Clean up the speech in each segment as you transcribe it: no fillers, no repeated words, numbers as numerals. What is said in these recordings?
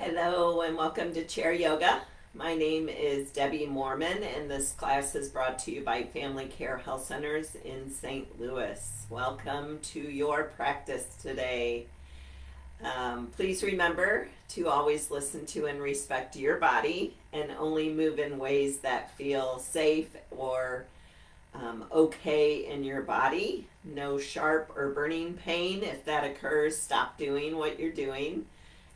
Hello and welcome to Chair Yoga. My name is Debbie Mormon, and this class is brought to you by Family Care Health Centers in St. Louis. Welcome to your practice today. Please remember to always listen to and respect your body and only move in ways that feel safe or okay in your body. No sharp or burning pain. If that occurs, stop doing what you're doing.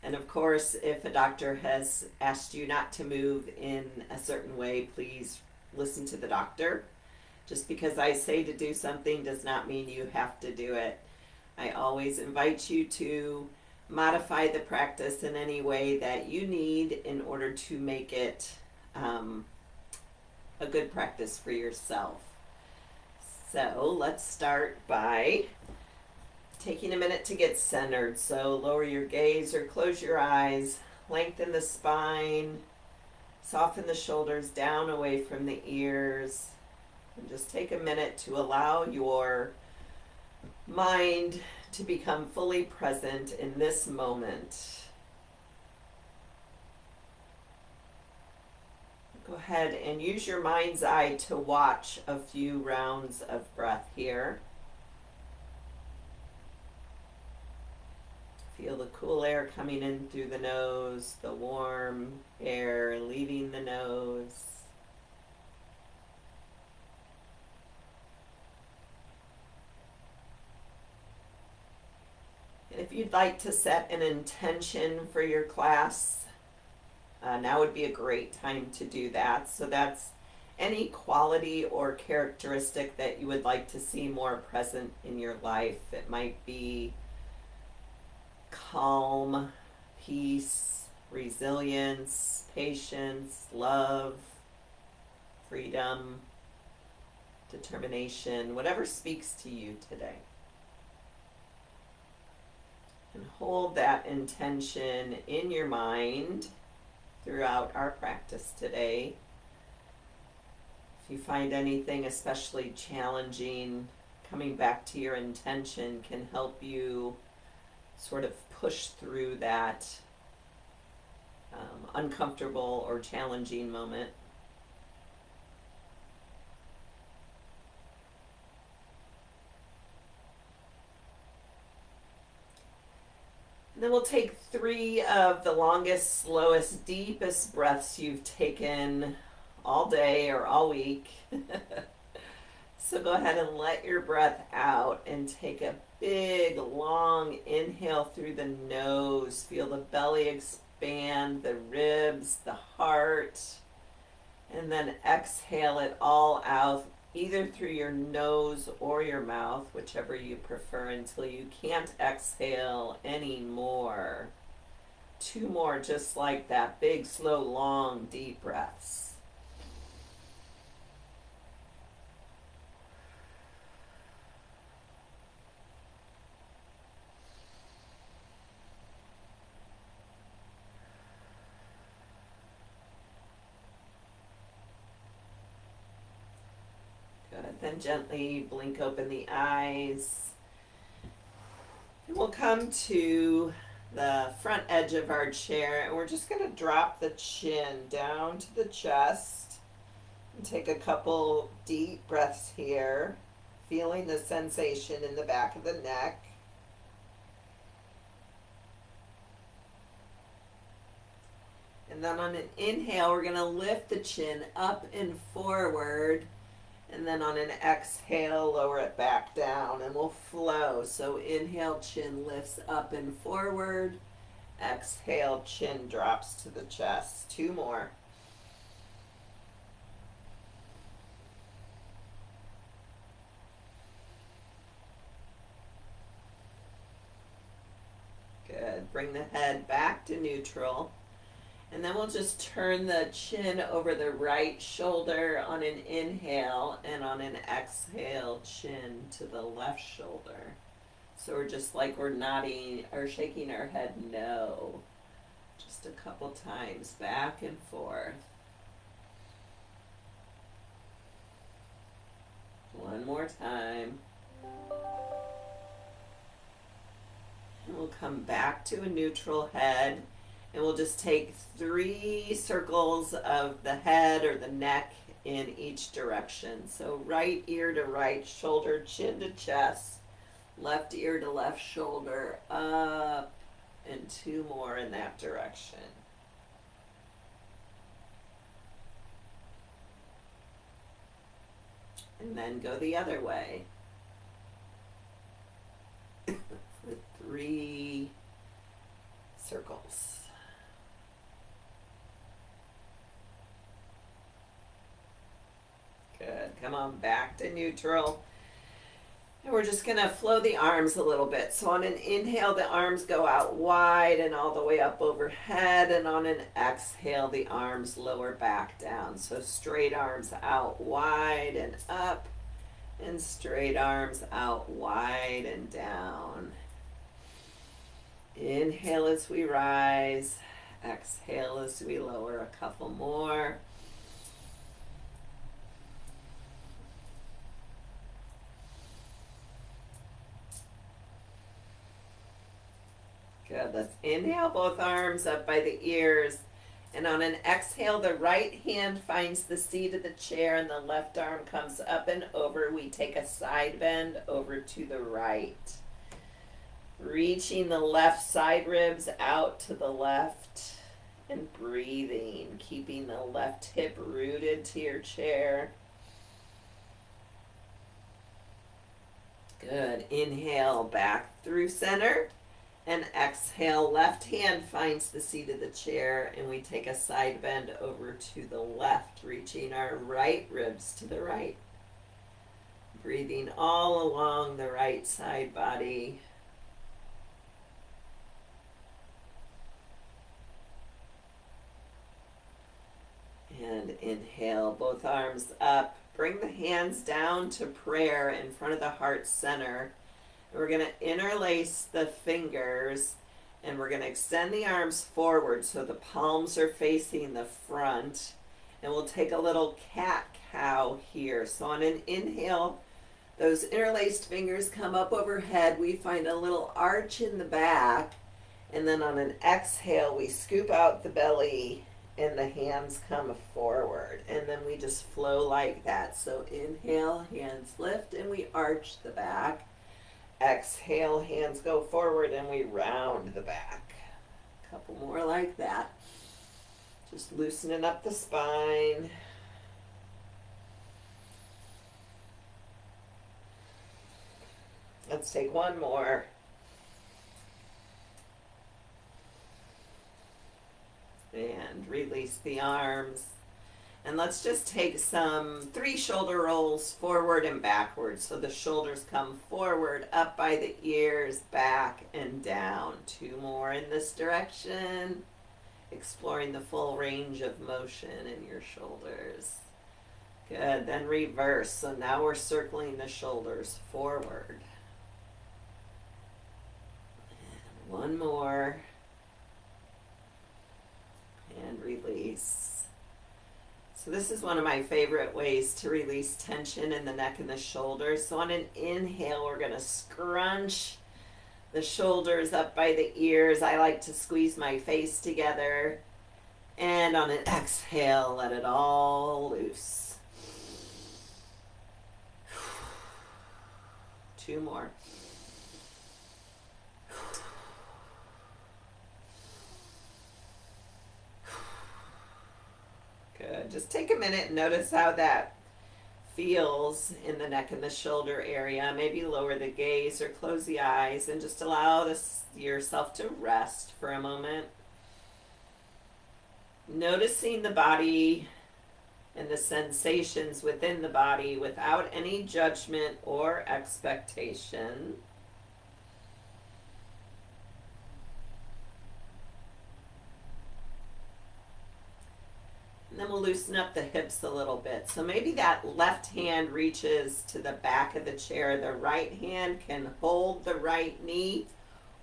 And of course, if a doctor has asked you not to move in a certain way, please listen to the doctor. Just because I say to do something does not mean you have to do it. I always invite you to modify the practice in any way that you need in order to make it a good practice for yourself. So let's start by taking a minute to get centered. So lower your gaze or close your eyes, lengthen the spine, soften the shoulders down away from the ears, and just take a minute to allow your mind to become fully present in this moment. Go ahead and use your mind's eye to watch a few rounds of breath here. Feel the cool air coming in through the nose, the warm air leaving the nose. And if you'd like to set an intention for your class, now would be a great time to do that. So that's any quality or characteristic that you would like to see more present in your life. It might be calm, peace, resilience, patience, love, freedom, determination, whatever speaks to you today. And hold that intention in your mind throughout our practice today. If you find anything especially challenging, coming back to your intention can help you sort of push through that uncomfortable or challenging moment. And then we'll take 3 of the longest, slowest, deepest breaths you've taken all day or all week. So go ahead and let your breath out and take a big, long inhale through the nose. Feel the belly expand, the ribs, the heart. And then exhale it all out, either through your nose or your mouth, whichever you prefer, until you can't exhale anymore. 2 more just like that. Big, slow, long, deep breaths. Good. Then gently blink open the eyes. And we'll come to the front edge of our chair, and we're just going to drop the chin down to the chest and take a couple deep breaths here, feeling the sensation in the back of the neck. And then on an inhale, we're going to lift the chin up and forward. And then on an exhale, lower it back down, and we'll flow. So inhale, chin lifts up and forward. Exhale, chin drops to the chest. 2 more. Good. Bring the head back to neutral. And then we'll just turn the chin over the right shoulder on an inhale, and on an exhale, chin to the left shoulder. So we're just like we're nodding or shaking our head no. Just a couple times, back and forth. 1 more time. And we'll come back to a neutral head. And we'll just take 3 circles of the head or the neck in each direction. So right ear to right shoulder, chin to chest, left ear to left shoulder, up, and 2 more in that direction. And then go the other way. For 3 circles. Good. Come on, back to neutral. And we're just going to flow the arms a little bit. So on an inhale, the arms go out wide and all the way up overhead. And on an exhale, the arms lower back down. So straight arms out wide and up. And straight arms out wide and down. Inhale as we rise. Exhale as we lower. A couple more. Good. Let's inhale both arms up by the ears. And on an exhale, the right hand finds the seat of the chair and the left arm comes up and over. We take a side bend over to the right. Reaching the left side ribs out to the left and breathing. Keeping the left hip rooted to your chair. Good. Inhale back through center. And exhale, left hand finds the seat of the chair and we take a side bend over to the left, reaching our right ribs to the right. Breathing all along the right side body. And inhale, both arms up. Bring the hands down to prayer in front of the heart center. We're going to interlace the fingers and we're going to extend the arms forward so the palms are facing the front. And we'll take a little cat-cow here. So on an inhale, those interlaced fingers come up overhead. We find a little arch in the back. And then on an exhale, we scoop out the belly and the hands come forward. And then we just flow like that. So inhale, hands lift, and we arch the back. Exhale, hands go forward and we round the back. A couple more like that. Just loosening up the spine. Let's take one more. And release the arms. And let's just take some 3 shoulder rolls forward and backwards. So the shoulders come forward, up by the ears, back and down. 2 more in this direction. Exploring the full range of motion in your shoulders. Good. Then reverse. So now we're circling the shoulders forward. And one more. And release. So this is one of my favorite ways to release tension in the neck and the shoulders. So on an inhale, we're going to scrunch the shoulders up by the ears. I like to squeeze my face together. And on an exhale, let it all loose. 2 more. Good. Just take a minute and notice how that feels in the neck and the shoulder area. Maybe lower the gaze or close the eyes and just allow yourself to rest for a moment. Noticing the body and the sensations within the body without any judgment or expectation. And then we'll loosen up the hips a little bit. So maybe that left hand reaches to the back of the chair. The right hand can hold the right knee,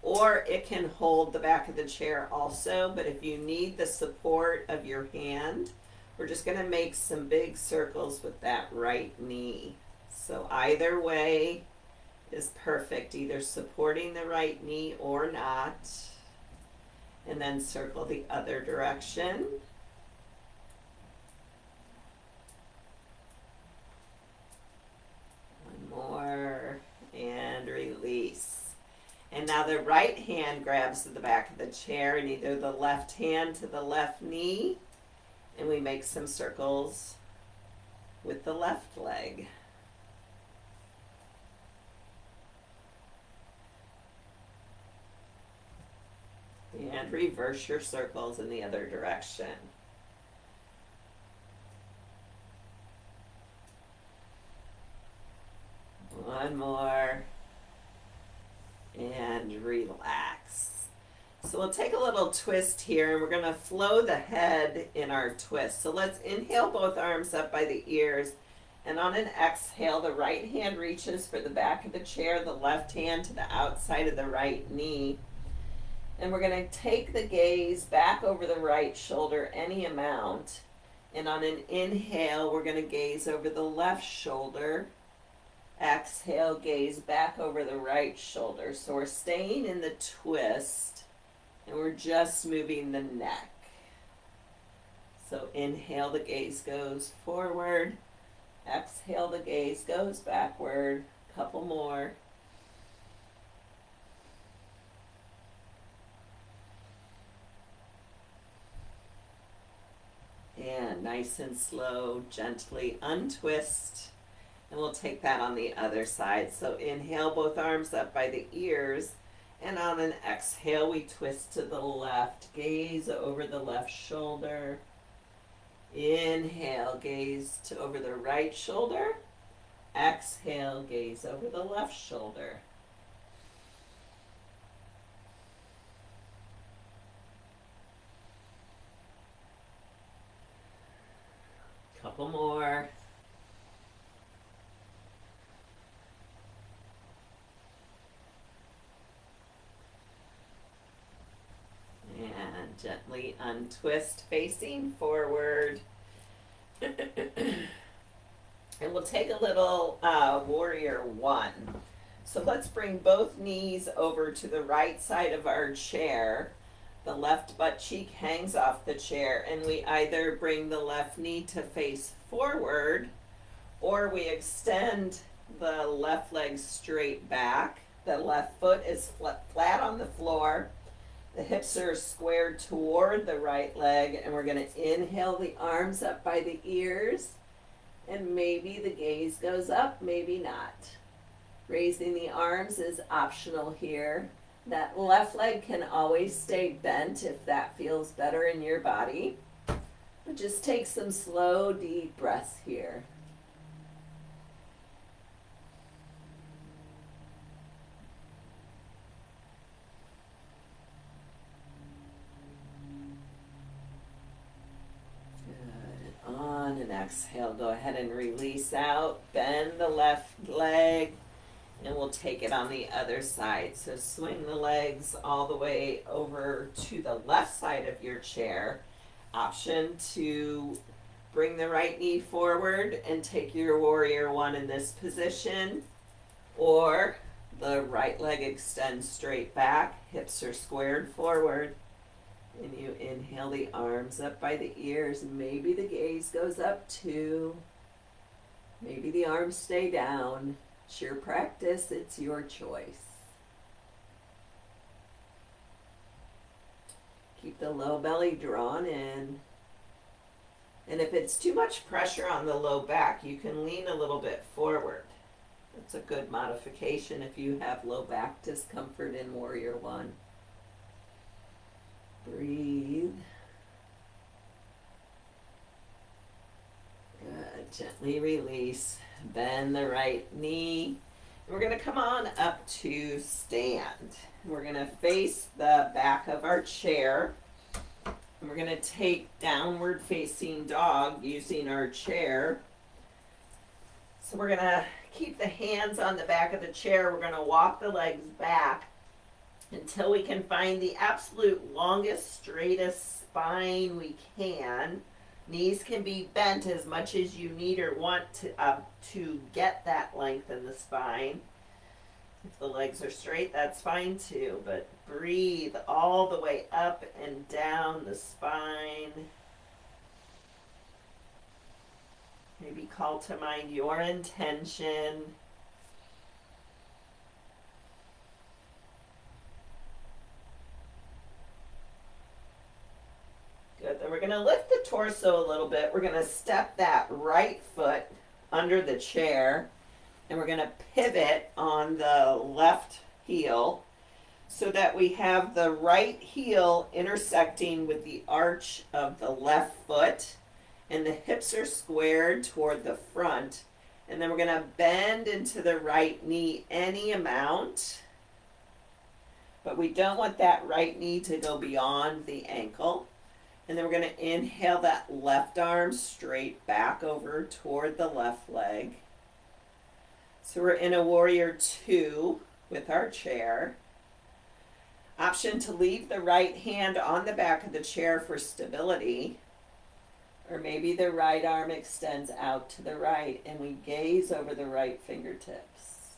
or it can hold the back of the chair also. But if you need the support of your hand, we're just going to make some big circles with that right knee. So either way is perfect, either supporting the right knee or not. And then circle the other direction. One more, and release. And now the right hand grabs the back of the chair, and either the left hand to the left knee, and we make some circles with the left leg. And reverse your circles in the other direction. One more. And relax. So we'll take a little twist here, and we're going to flow the head in our twist. So let's inhale both arms up by the ears. And on an exhale, the right hand reaches for the back of the chair, the left hand to the outside of the right knee. And we're going to take the gaze back over the right shoulder any amount. And on an inhale, we're going to gaze over the left shoulder. Exhale, gaze back over the right shoulder. So we're staying in the twist, and we're just moving the neck. So inhale, the gaze goes forward. Exhale, the gaze goes backward. Couple more. And nice and slow, gently untwist. And we'll take that on the other side. So inhale, both arms up by the ears. And on an exhale, we twist to the left. Gaze over the left shoulder. Inhale, gaze to over the right shoulder. Exhale, gaze over the left shoulder. Couple more. And gently untwist, facing forward. And we'll take a little warrior one. So let's bring both knees over to the right side of our chair. The left butt cheek hangs off the chair, and we either bring the left knee to face forward, or we extend the left leg straight back. The left foot is flat on the floor. The hips are squared toward the right leg, and we're going to inhale the arms up by the ears, and maybe the gaze goes up, maybe not. Raising the arms is optional here. That left leg can always stay bent if that feels better in your body. But just take some slow, deep breaths here. Good. On an exhale, go ahead and release out. Bend the left leg. And we'll take it on the other side. So swing the legs all the way over to the left side of your chair. Option to bring the right knee forward and take your warrior one in this position. Or the right leg extends straight back. Hips are squared forward. And you inhale the arms up by the ears. Maybe the gaze goes up too. Maybe the arms stay down. It's your practice, it's your choice. Keep the low belly drawn in. And if it's too much pressure on the low back, you can lean a little bit forward. That's a good modification if you have low back discomfort in Warrior One. Breathe. Good. Gently release. Bend the right knee. We're going to come on up to stand. We're going to face the back of our chair. And we're going to take downward facing dog using our chair. So we're going to keep the hands on the back of the chair. We're going to walk the legs back until we can find the absolute longest, straightest spine we can. Knees can be bent as much as you need or want to get that length in the spine. If the legs are straight, that's fine too, but breathe all the way up and down the spine. Maybe call to mind your intention. Good. Then we're going to lift the torso a little bit. We're going to step that right foot under the chair, and we're going to pivot on the left heel so that we have the right heel intersecting with the arch of the left foot, and the hips are squared toward the front. And then we're going to bend into the right knee any amount, but we don't want that right knee to go beyond the ankle. And then we're going to inhale that left arm straight back over toward the left leg. So we're in a warrior two with our chair. Option to leave the right hand on the back of the chair for stability. Or maybe the right arm extends out to the right and we gaze over the right fingertips.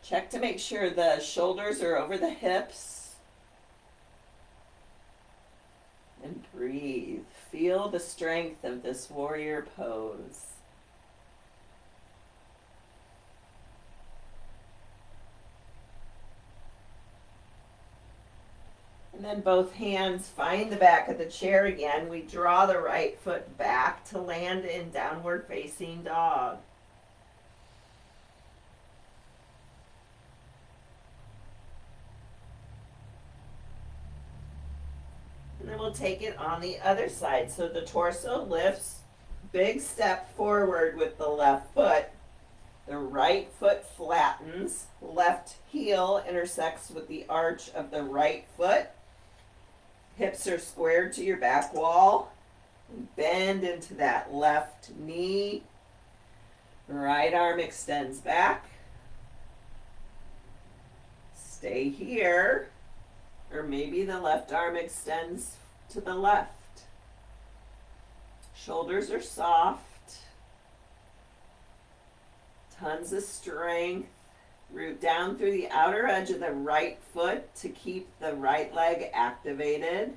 Check to make sure the shoulders are over the hips. And breathe. Feel the strength of this warrior pose. And then both hands find the back of the chair again. We draw the right foot back to land in downward facing dog. And then we'll take it on the other side. So the torso lifts, big step forward with the left foot. The right foot flattens, left heel intersects with the arch of the right foot. Hips are squared to your back wall. Bend into that left knee. Right arm extends back. Stay here. Or maybe the left arm extends to the left. Shoulders are soft. Tons of strength. Root down through the outer edge of the right foot to keep the right leg activated.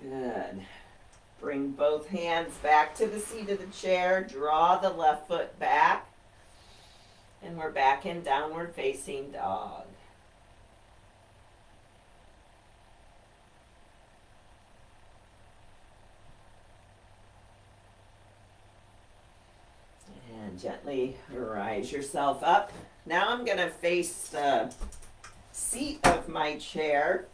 Good. Bring both hands back to the seat of the chair. Draw the left foot back. And we're back in downward facing dog. And gently rise yourself up. Now I'm going to face the seat of my chair.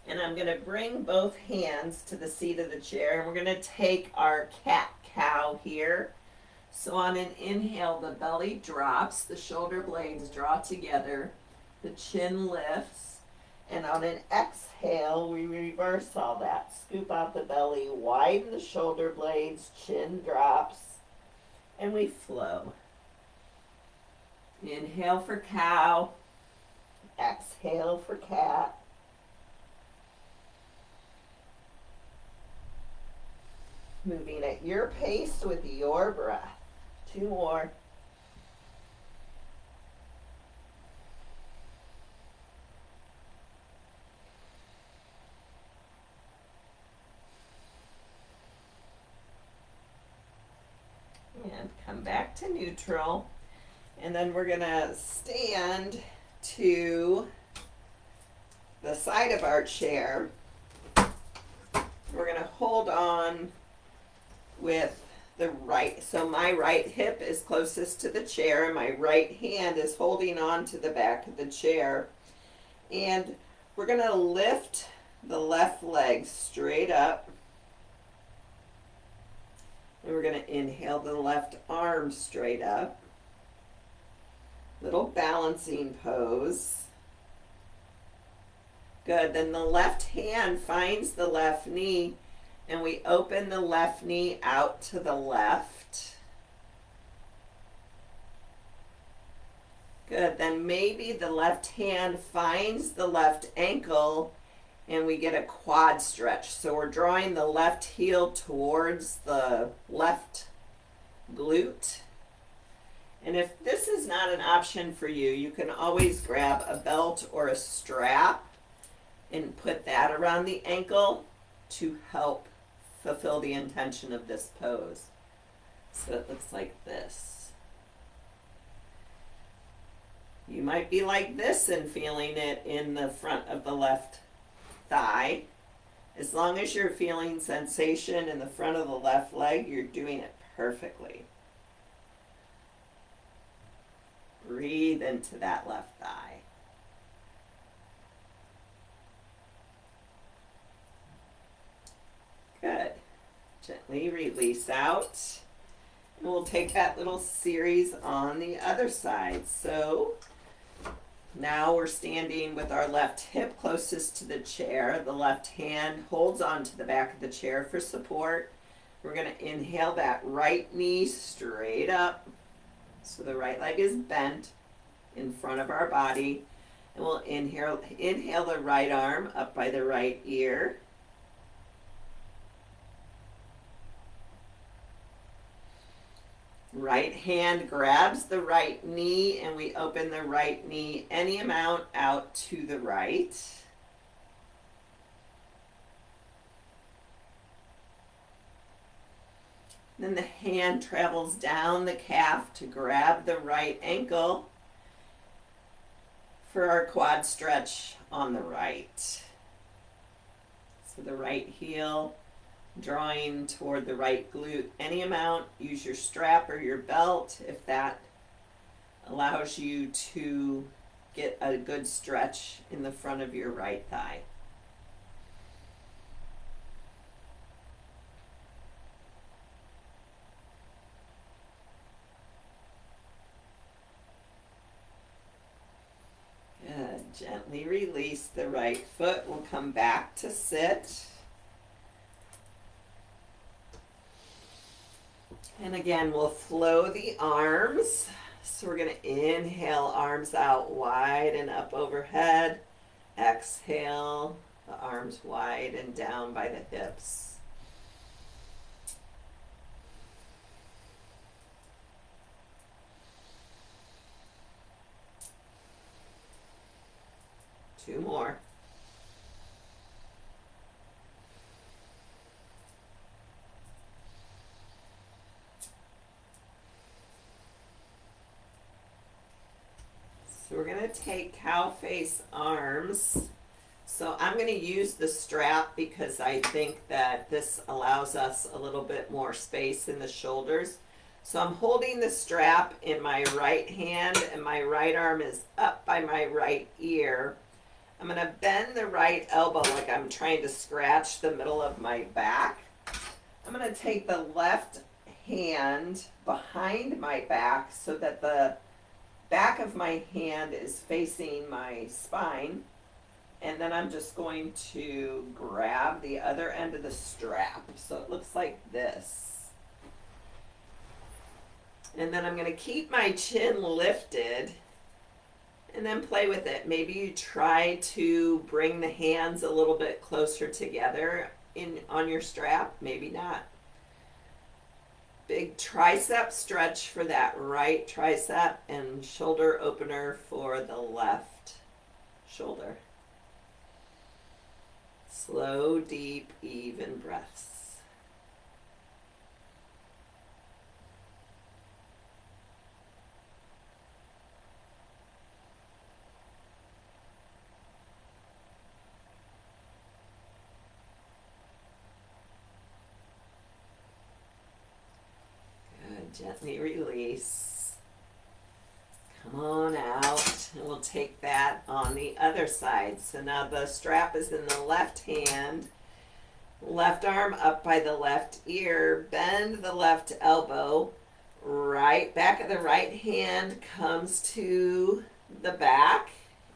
And I'm going to bring both hands to the seat of the chair. And we're going to take our cat-cow here. So on an inhale, the belly drops, the shoulder blades draw together, the chin lifts, and on an exhale, we reverse all that. Scoop out the belly, widen the shoulder blades, chin drops, and we flow. Inhale for cow, exhale for cat. Moving at your pace with your breath. 2 more. And come back to neutral. And then we're going to stand to the side of our chair. We're going to hold on with the right, so my right hip is closest to the chair and my right hand is holding on to the back of the chair. And we're going to lift the left leg straight up. And we're going to inhale the left arm straight up. Little balancing pose. Good. Then the left hand finds the left knee and we open the left knee out to the left. Good. Then maybe the left hand finds the left ankle and we get a quad stretch. So we're drawing the left heel towards the left glute. And if this is not an option for you, you can always grab a belt or a strap and put that around the ankle to help fulfill the intention of this pose. So it looks like this. You might be like this and feeling it in the front of the left thigh. As long as you're feeling sensation in the front of the left leg, you're doing it perfectly. Breathe into that left thigh. Good. Gently release out. And we'll take that little series on the other side. So now we're standing with our left hip closest to the chair. The left hand holds onto the back of the chair for support. We're going to inhale that right knee straight up. So the right leg is bent in front of our body. And we'll inhale the right arm up by the right ear. Right hand grabs the right knee and we open the right knee any amount out to the right. Then the hand travels down the calf to grab the right ankle for our quad stretch on the right. So the right heel drawing toward the right glute any amount. Use your strap or your belt if that allows you to get a good stretch in the front of your right thigh. Good. Gently release the right foot. We'll come back to sit. And again, we'll flow the arms. So we're going to inhale, arms out wide and up overhead. Exhale, the arms wide and down by the hips. Two more. So we're going to take cow face arms. So I'm going to use the strap because I think that this allows us a little bit more space in the shoulders. So I'm holding the strap in my right hand and my right arm is up by my right ear. I'm going to bend the right elbow like I'm trying to scratch the middle of my back. I'm going to take the left hand behind my back so that the back of my hand is facing my spine, and then I'm just going to grab the other end of the strap. So it looks like this. And then I'm going to keep my chin lifted and then play with it. Maybe you try to bring the hands a little bit closer together on your strap, maybe not. Big tricep stretch for that right tricep and shoulder opener for the left shoulder. Slow, deep, even breaths. Gently release. Come on out. And we'll take that on the other side. So now the strap is in the left hand. Left arm up by the left ear. Bend the left elbow. Right back of the right hand comes to the back.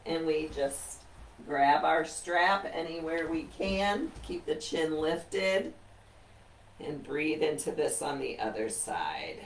And we just grab our strap anywhere we can. Keep the chin lifted. And breathe into this on the other side.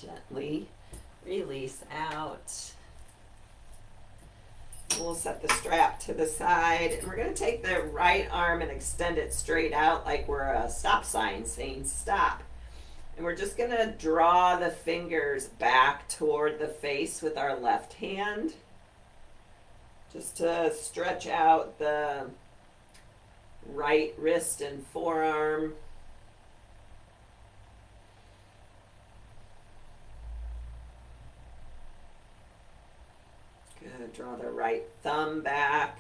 Gently release out. We'll set the strap to the side, and we're going to take the right arm and extend it straight out like we're a stop sign saying stop. And we're just going to draw the fingers back toward the face with our left hand, just to stretch out the right wrist and forearm. Good. Draw the right thumb back.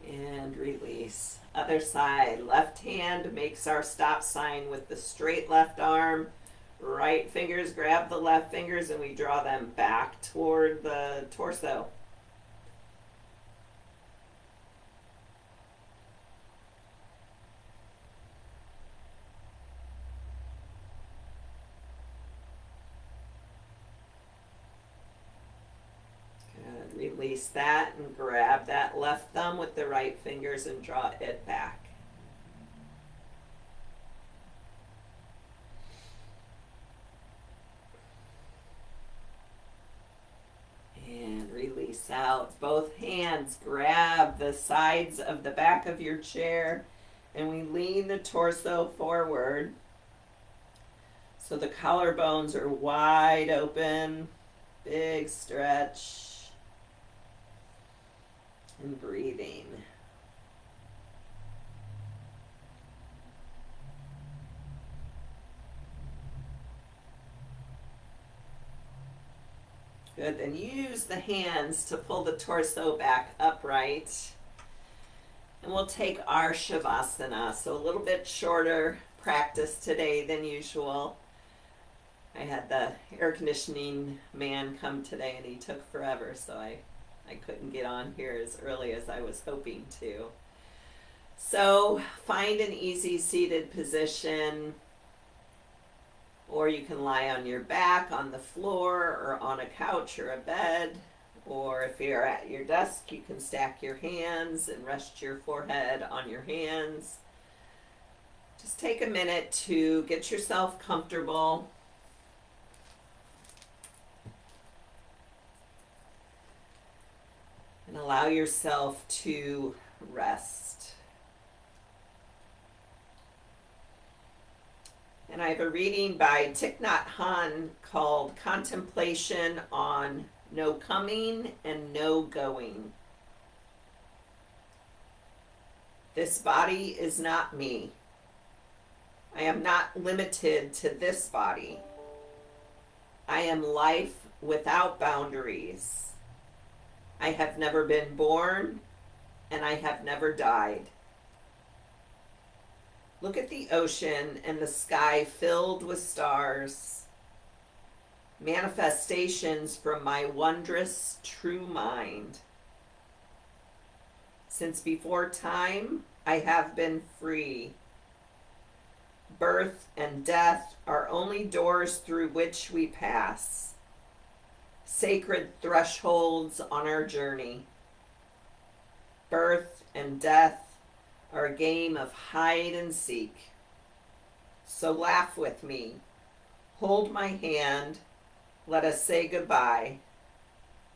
And release. Other side. Left hand makes our stop sign with the straight left arm. Right fingers grab the left fingers and we draw them back toward the torso. Release that and grab that left thumb with the right fingers and draw it back. And release out. Both hands grab the sides of the back of your chair and we lean the torso forward so the collarbones are wide open. Big stretch. And breathing. Good, then use the hands to pull the torso back upright. And we'll take our Shavasana, so a little bit shorter practice today than usual. I had the air conditioning man come today and he took forever, so I couldn't get on here as early as I was hoping to. So find an easy seated position, or you can lie on your back on the floor or on a couch or a bed, or if you're at your desk you can stack your hands and rest your forehead on your hands. Just take a minute to get yourself comfortable. And allow yourself to rest. And I have a reading by Thich Nhat Hanh called Contemplation on No Coming and No Going. This body is not me. I am not limited to this body. I am life without boundaries. I have never been born, and I have never died. Look at the ocean and the sky filled with stars, manifestations from my wondrous true mind. Since before time, I have been free. Birth and death are only doors through which we pass. Sacred thresholds on our journey. Birth and death are a game of hide and seek. So laugh with me. Hold my hand. Let us say goodbye.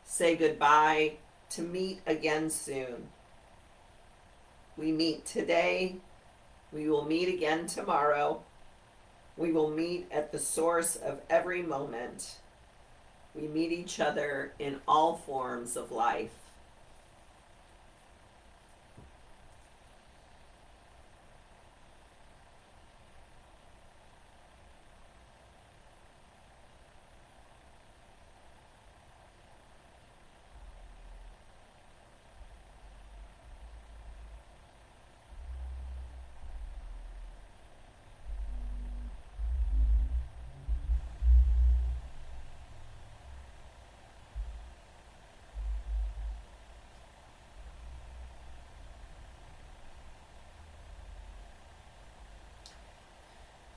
Say goodbye to meet again soon. We meet today. We will meet again tomorrow. We will meet at the source of every moment. We meet each other in all forms of life.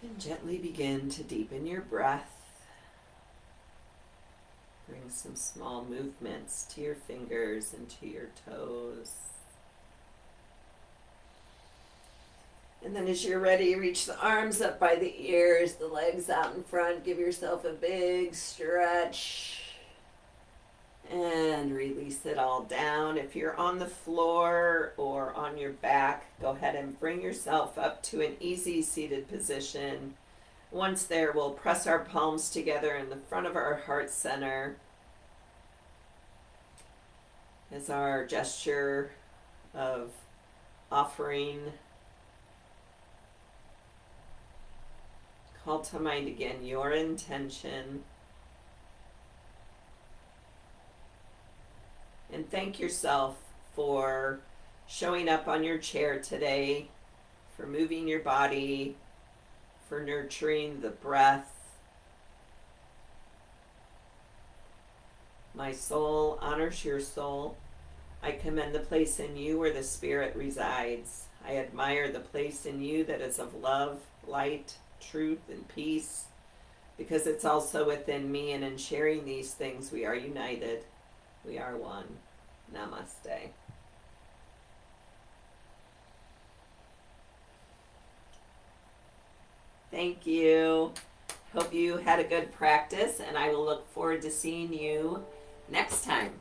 And gently begin to deepen your breath. Bring some small movements to your fingers and to your toes. And then as you're ready, reach the arms up by the ears, the legs out in front. Give yourself a big stretch. And release it all down. If you're on the floor or on your back, go ahead and bring yourself up to an easy seated position. Once there, we'll press our palms together in the front of our heart center as our gesture of offering. Call to mind again your intention. And thank yourself for showing up on your chair today, for moving your body, for nurturing the breath. My soul honors your soul. I commend the place in you where the Spirit resides. I admire the place in you that is of love, light, truth, and peace, because it's also within me, and in sharing these things we are united. We are one. Namaste. Thank you. Hope you had a good practice, and I will look forward to seeing you next time.